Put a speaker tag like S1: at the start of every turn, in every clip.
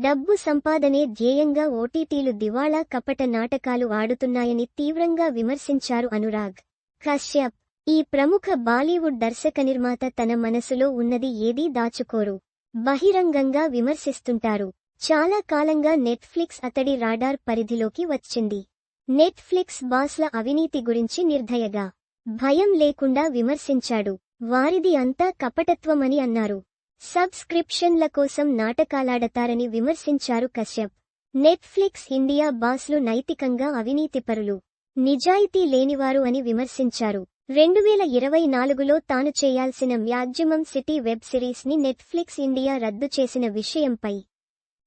S1: డబ్బు సంపాదనే ధ్యేయంగా ఓటీటీలు దివాళా కపట నాటకాలు ఆడుతున్నాయని తీవ్రంగా విమర్శించారు అనురాగ్ కశ్యప్. ఈ ప్రముఖ బాలీవుడ్ దర్శకనిర్మాత తన మనసులో ఉన్నది ఏదీ దాచుకోరు, బహిరంగంగా విమర్శిస్తుంటారు. చాలా కాలంగా నెట్ఫ్లిక్స్ అతడి రాడార్ పరిధిలోకి వచ్చింది. నెట్ఫ్లిక్స్ బాస్ల అవినీతి గురించి నిర్దయగా, భయం లేకుండా విమర్శించాడు. వారిది అంతా కపటత్వమని అన్నారు. సబ్స్క్రిప్షన్ల కోసం నాటకాలాడతారని విమర్శించారు కశ్యప్. నెట్ఫ్లిక్స్ ఇండియా బాస్లు నైతికంగా అవినీతిపరులు, నిజాయితీ లేనివారు అని విమర్శించారు. 2024లో తాను చేయాల్సిన మ్యాక్సిమం సిటీ వెబ్ సిరీస్ ని నెట్ఫ్లిక్స్ ఇండియా రద్దు చేసిన విషయంపై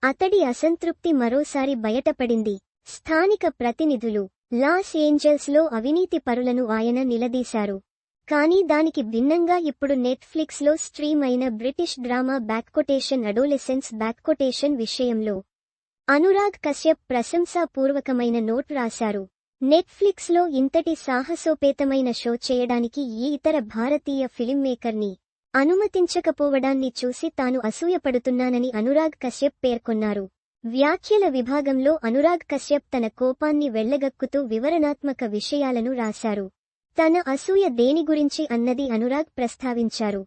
S1: అతడి అసంతృప్తి మరోసారి బయటపడింది. స్థానిక ప్రతినిధులు, లాస్ ఏంజల్స్లో అవినీతి పరులను ఆయన నిలదీశారు. కానీ దానికి భిన్నంగా ఇప్పుడు నెట్ఫ్లిక్స్లో స్ట్రీమ్ అయిన బ్రిటిష్ డ్రామా అడోలెసెన్స్ విషయంలో అనురాగ్ కశ్యప్ ప్రశంసాపూర్వకమైన నోట్ రాశారు. నెట్ఫ్లిక్స్లో ఇంతటి సాహసోపేతమైన షో చేయడానికి ఈ ఇతర భారతీయ ఫిల్మ్మేకర్ని అనుమతించకపోవడాన్ని చూసి తాను అసూయపడుతున్నానని అనురాగ్ కశ్యప్ పేర్కొన్నారు. వ్యాఖ్యల విభాగంలో అనురాగ్ కశ్యప్ తన కోపాన్ని వెళ్లగక్కుతూ వివరణాత్మక విషయాలను రాశారు. తన అసూయ దేని గురించి అన్నది అనురాగ్ ప్రస్తావించారు.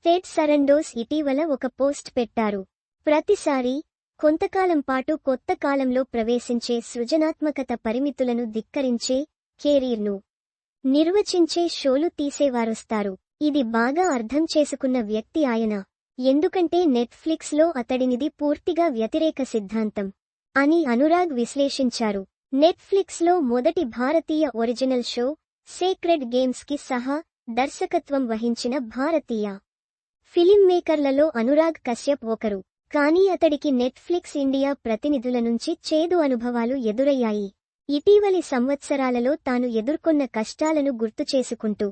S1: టెడ్ సరండోస్ ఇటీవల ఒక పోస్ట్ పెట్టారు. ప్రతిసారీ కొంతకాలం పాటు కొత్త కాలంలో ప్రవేశించే సృజనాత్మకత పరిమితులను ధిక్కరించే, కెరీర్ను నిర్వచించే షోలు తీసేవారొస్తారు. ఇది బాగా అర్థం చేసుకున్న వ్యక్తి ఆయన. ఎందుకంటే నెట్ఫ్లిక్స్లో అతడినిది పూర్తిగా వ్యతిరేక సిద్ధాంతం అని అనురాగ్ విశ్లేషించారు. నెట్ఫ్లిక్స్లో మొదటి భారతీయ ఒరిజినల్ షో సేక్రెడ్ గేమ్స్ కి సహా దర్శకత్వం వహించిన భారతీయ ఫిలిమ్మేకర్లలో అనురాగ్ కశ్యప్ ఒకరు. కానీ అతడికి నెట్ఫ్లిక్స్ ఇండియా ప్రతినిధుల నుంచి చేదు అనుభవాలు ఎదురయ్యాయి. ఇటీవలి సంవత్సరాలలో తాను ఎదుర్కొన్న కష్టాలను గుర్తుచేసుకుంటూ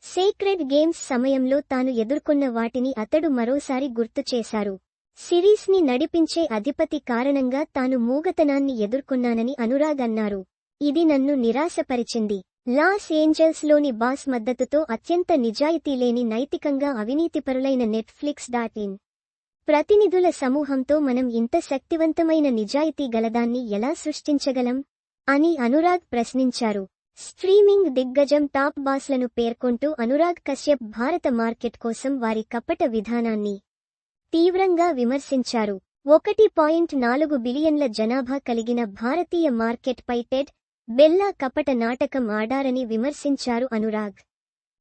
S1: సేక్రెడ్ గేమ్స్ సమయంలో తాను ఎదుర్కొన్న వాటిని అతడు మరోసారి గుర్తుచేశారు. సిరీస్ ని నడిపించే అధిపతి కారణంగా తాను మూగతనాన్ని ఎదుర్కొన్నానని అనురాగ్ అన్నారు. ఇది నన్ను నిరాశపరిచింది. లాస్ ఏంజల్స్లోని బాస్ మద్దతుతో అత్యంత నిజాయితీలేని నైతికంగా అవినీతిపరులైన నెట్ఫ్లిక్స్.in ప్రతినిధుల సమూహంతో మనం ఇంత శక్తివంతమైన నిజాయితీ గలదాన్ని ఎలా సృష్టించగలం అని అనురాగ్ ప్రశ్నించారు. స్ట్రీమింగ్ దిగ్గజం టాప్ బాస్లను పేర్కొంటూ అనురాగ్ కశ్యప్ భారత మార్కెట్ కోసం వారి కపట విధానాన్ని తీవ్రంగా విమర్శించారు. 1.4 బిలియన్ల జనాభా కలిగిన భారతీయ మార్కెట్పై టెడ్, బెల్లా కపట నాటకం ఆడారని విమర్శించారు అనురాగ్.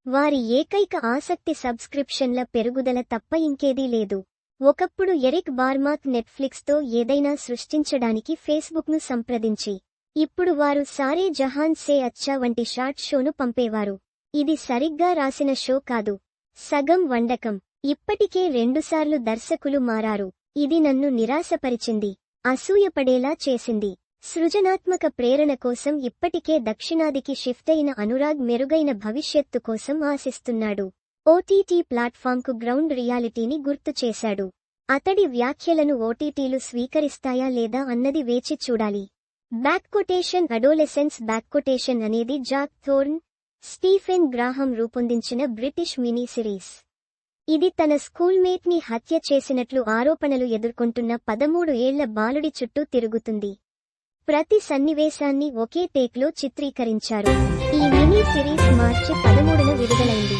S1: వారి ఏకైక ఆసక్తి సబ్స్క్రిప్షన్ల పెరుగుదల తప్ప ఇంకేదీ లేదు. ఒకప్పుడు ఎరిక్ బార్మాక్ నెట్ఫ్లిక్స్తో ఏదైనా సృష్టించడానికి ఫేస్బుక్ను సంప్రదించి, ఇప్పుడు వారు సారే జహాన్ సే అచ్చా వంటి షార్ట్ షోను పంపేవారు. ఇది సరిగ్గా రాసిన షో కాదు, సగం వండకం. ఇప్పటికే 2 సార్లు దర్శకులు మారారు. ఇది నన్ను నిరాశపరిచింది, అసూయపడేలా చేసింది. సృజనాత్మక ప్రేరణ కోసం ఇప్పటికే దక్షిణాదికి షిఫ్ట్ అయిన అనురాగ్ మెరుగైన భవిష్యత్తు కోసం ఆశిస్తున్నాడు. ఓటీటీ ప్లాట్ఫామ్కు గ్రౌండ్ రియాలిటీని గుర్తు చేశాడు. అతడి వ్యాఖ్యలను ఓటీటీలు స్వీకరిస్తాయా లేదా అన్నది వేచి చూడాలి. అడోలెసెన్స్ అనేది జాక్ థోర్న్, స్టీఫెన్ గ్రాహం రూపొందించిన బ్రిటిష్ మినీ సిరీస్. ఇది తన స్కూల్మేట్ ని హత్య చేసినట్లు ఆరోపణలు ఎదుర్కొంటున్న 13 ఏళ్ల బాలుడి చుట్టూ తిరుగుతుంది. ప్రతి సన్నివేశాన్ని ఒకే టేక్లో చిత్రీకరించారు. ఈ మినీ సిరీస్ మార్చి 13న విడుదలైంది.